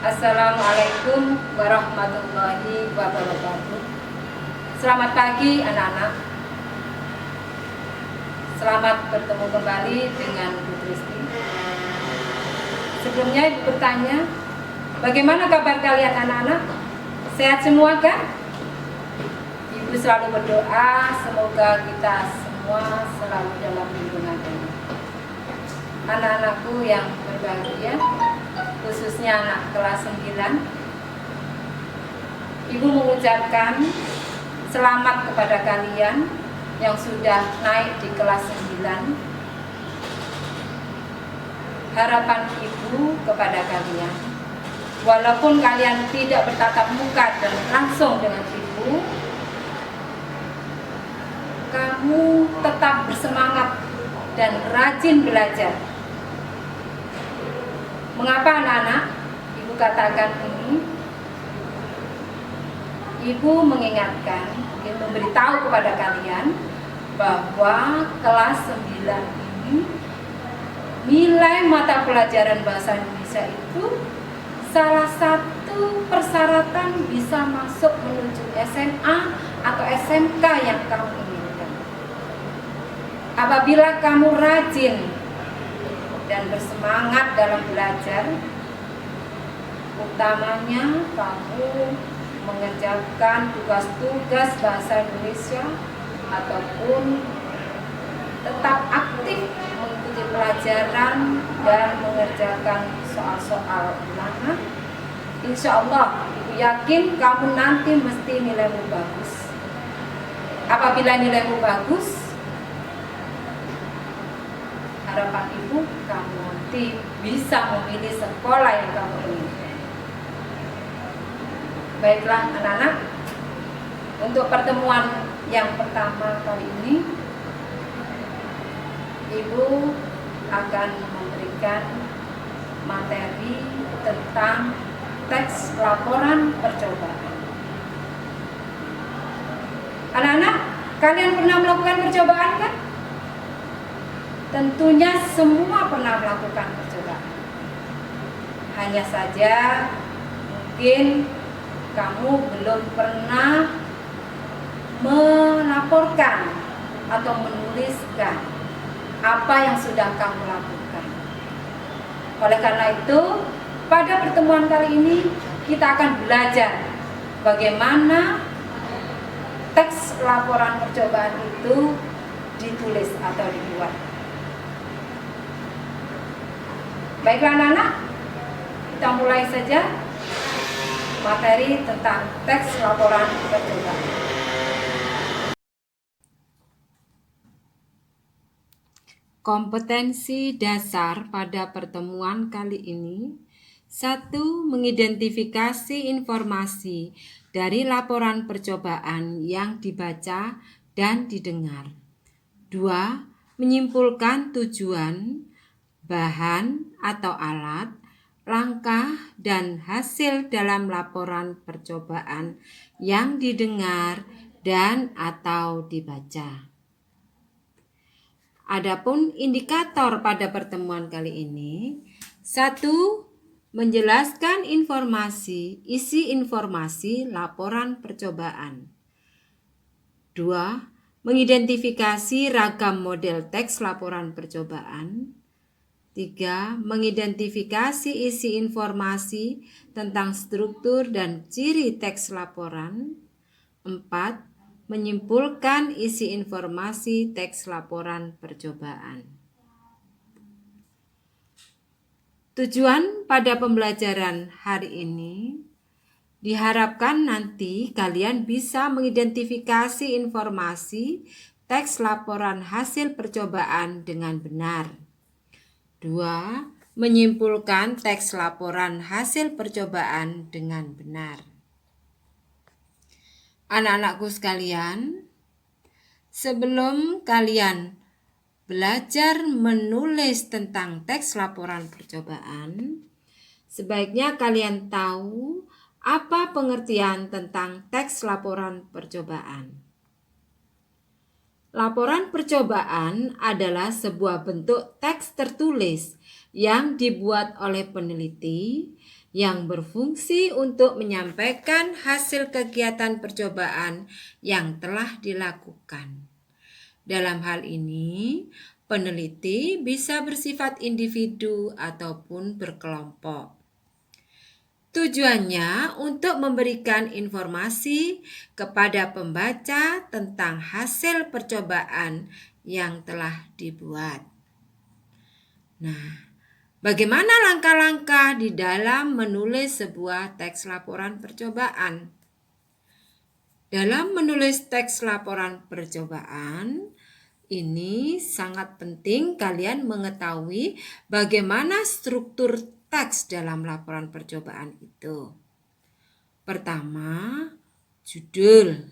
Assalamualaikum warahmatullahi wabarakatuh. Selamat pagi anak-anak. Selamat bertemu kembali dengan Bu Tristi. Sebelumnya Ibu bertanya, bagaimana kabar kalian anak-anak? Sehat semua kan? Ibu selalu berdoa semoga kita semua selalu dalam lindungan Allah. Anak-anakku yang berbahagia, khususnya anak kelas 9, Ibu mengucapkan selamat kepada kalian yang sudah naik di kelas 9. Harapan Ibu kepada kalian, walaupun kalian tidak bertatap muka dan langsung dengan Ibu, kamu tetap bersemangat dan rajin belajar. Mengapa anak-anak Ibu katakan ini? Ibu mengingatkan, ingin memberitahu kepada kalian bahwa kelas 9 ini nilai mata pelajaran bahasa Indonesia itu salah satu persyaratan bisa masuk menuju SMA atau SMK yang kamu inginkan. Apabila kamu rajin dan bersemangat dalam belajar, utamanya kamu mengerjakan tugas-tugas bahasa Indonesia ataupun tetap aktif mengikuti pelajaran dan mengerjakan soal-soal ulangan, insya Allah Ibu yakin kamu nanti mesti nilaimu bagus. Apabila nilaimu bagus, harapan Ibu kamu nanti bisa memilih sekolah yang kamu inginkan. Baiklah anak-anak, untuk pertemuan yang pertama kali ini Ibu akan memberikan materi tentang teks laporan percobaan. Anak-anak, kalian pernah melakukan percobaan kan? Tentunya semua pernah melakukan percobaan. Hanya saja mungkin kamu belum pernah melaporkan atau menuliskan apa yang sudah kamu lakukan. Oleh karena itu, pada pertemuan kali ini kita akan belajar bagaimana teks laporan percobaan itu ditulis atau dibuat. Baiklah anak-anak, kita mulai saja materi tentang teks laporan percobaan. Kompetensi dasar pada pertemuan kali ini: 1. Mengidentifikasi informasi dari laporan percobaan yang dibaca dan didengar. 2. Menyimpulkan tujuan, bahan atau alat, langkah dan hasil dalam laporan percobaan yang didengar dan atau dibaca. Adapun indikator pada pertemuan kali ini: 1. Menjelaskan isi informasi laporan percobaan. 2. Mengidentifikasi ragam model teks laporan percobaan. 3. Mengidentifikasi isi informasi tentang struktur dan ciri teks laporan. 4. Menyimpulkan isi informasi teks laporan percobaan. Tujuan pada pembelajaran hari ini, diharapkan nanti kalian bisa mengidentifikasi informasi teks laporan hasil percobaan dengan benar. 2. Menyimpulkan teks laporan hasil percobaan dengan benar. Anak-anakku sekalian, sebelum kalian belajar menulis tentang teks laporan percobaan, sebaiknya kalian tahu apa pengertian tentang teks laporan percobaan. Laporan percobaan adalah sebuah bentuk teks tertulis yang dibuat oleh peneliti yang berfungsi untuk menyampaikan hasil kegiatan percobaan yang telah dilakukan. Dalam hal ini, peneliti bisa bersifat individu ataupun berkelompok. Tujuannya untuk memberikan informasi kepada pembaca tentang hasil percobaan yang telah dibuat. Nah, bagaimana langkah-langkah di dalam menulis sebuah teks laporan percobaan? Dalam menulis teks laporan percobaan, ini sangat penting kalian mengetahui bagaimana struktur teks dalam laporan percobaan itu. Pertama, judul.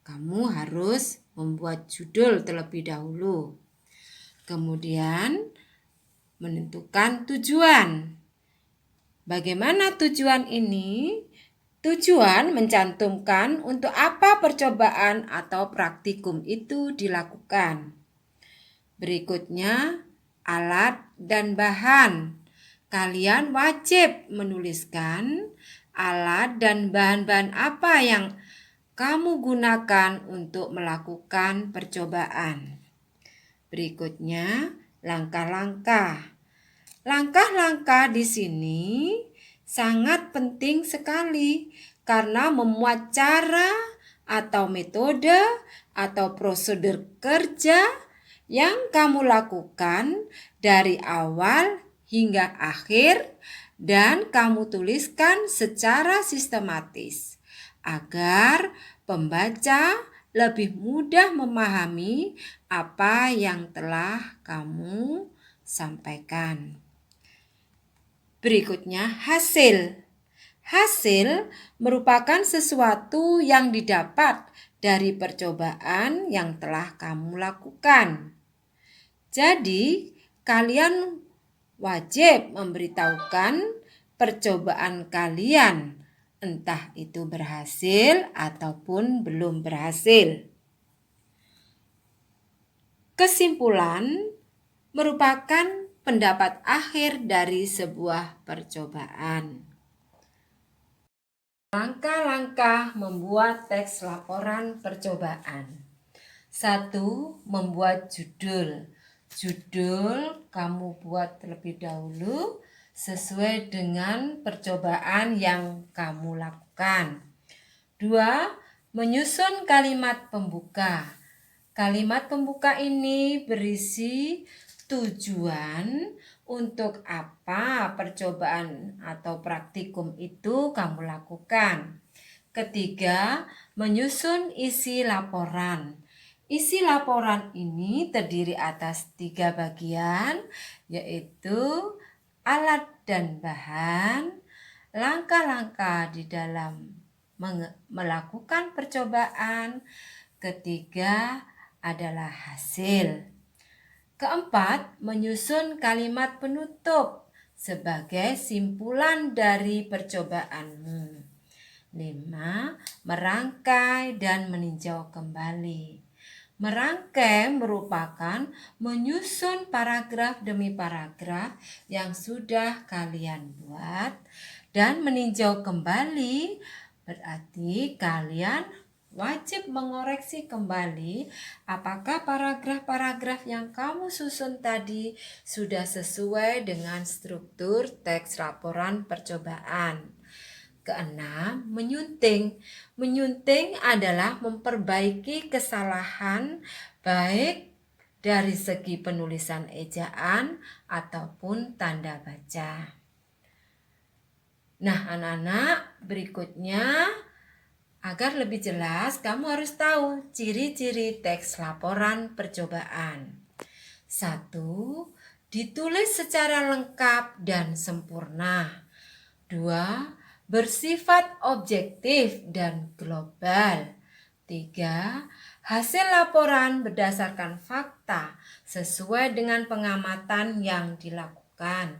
Kamu harus membuat judul terlebih dahulu. Kemudian, menentukan tujuan. Bagaimana tujuan ini? Tujuan mencantumkan untuk apa percobaan atau praktikum itu dilakukan. Berikutnya, alat dan bahan. Kalian wajib menuliskan alat dan bahan-bahan apa yang kamu gunakan untuk melakukan percobaan. Berikutnya, langkah-langkah. Langkah-langkah di sini sangat penting sekali karena memuat cara atau metode atau prosedur kerja yang kamu lakukan dari awal hingga akhir dan kamu tuliskan secara sistematis agar pembaca lebih mudah memahami apa yang telah kamu sampaikan. Berikutnya, hasil. Hasil merupakan sesuatu yang didapat dari percobaan yang telah kamu lakukan. Jadi, kalian wajib memberitahukan percobaan kalian, entah itu berhasil ataupun belum berhasil. Kesimpulan merupakan pendapat akhir dari sebuah percobaan. Langkah-langkah membuat teks laporan percobaan. 1. Membuat judul. Judul kamu buat terlebih dahulu sesuai dengan percobaan yang kamu lakukan. 2. Menyusun kalimat pembuka. Kalimat pembuka ini berisi tujuan untuk apa percobaan atau praktikum itu kamu lakukan. 3. Menyusun isi laporan. Isi laporan ini terdiri atas 3 bagian, yaitu alat dan bahan, langkah-langkah di dalam melakukan percobaan, 3 adalah hasil. 4, menyusun kalimat penutup sebagai simpulan dari percobaanmu. 5, merangkai dan meninjau kembali. Merangkai merupakan menyusun paragraf demi paragraf yang sudah kalian buat, dan meninjau kembali berarti kalian wajib mengoreksi kembali apakah paragraf-paragraf yang kamu susun tadi sudah sesuai dengan struktur teks laporan percobaan. 6, menyunting. Menyunting adalah memperbaiki kesalahan baik dari segi penulisan ejaan ataupun tanda baca. Nah, anak-anak, berikutnya agar lebih jelas, kamu harus tahu ciri-ciri teks laporan percobaan. 1. Ditulis secara lengkap dan sempurna. 2. Bersifat objektif dan global. 3. Hasil laporan berdasarkan fakta sesuai dengan pengamatan yang dilakukan.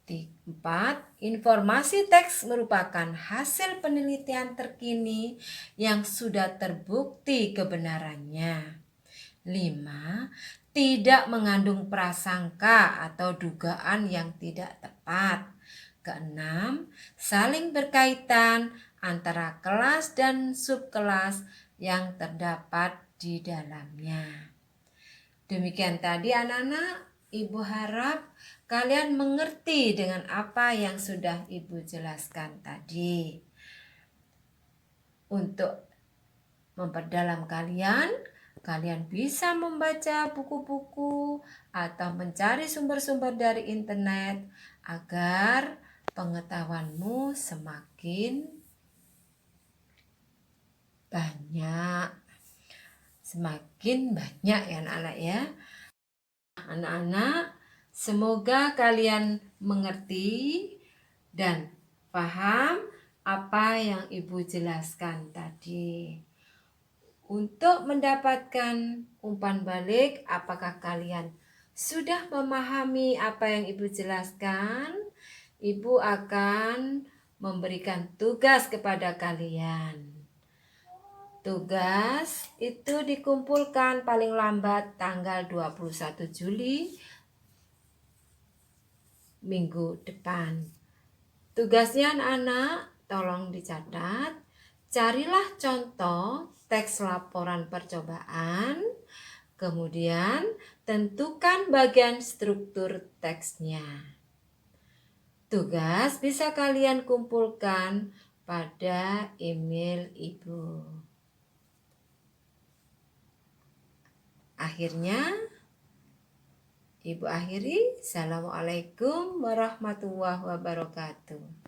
4. Informasi teks merupakan hasil penelitian terkini yang sudah terbukti kebenarannya. 5. Tidak mengandung prasangka atau dugaan yang tidak tepat. Keenam, saling berkaitan antara kelas dan subkelas yang terdapat di dalamnya. Demikian tadi anak-anak, Ibu harap kalian mengerti dengan apa yang sudah Ibu jelaskan tadi. Untuk memperdalam kalian bisa membaca buku-buku atau mencari sumber-sumber dari internet agar pengetahuanmu semakin banyak. Semakin banyak ya anak-anak ya. Anak-anak, semoga kalian mengerti dan paham apa yang Ibu jelaskan tadi. Untuk mendapatkan umpan balik, apakah kalian sudah memahami apa yang Ibu jelaskan? Ibu akan memberikan tugas kepada kalian. Tugas itu dikumpulkan paling lambat tanggal 21 Juli minggu depan. Tugasnya anak-anak, tolong dicatat. Carilah contoh teks laporan percobaan, kemudian tentukan bagian struktur teksnya. Tugas bisa kalian kumpulkan pada email Ibu. Akhirnya, Ibu akhiri. Assalamualaikum warahmatullahi wabarakatuh.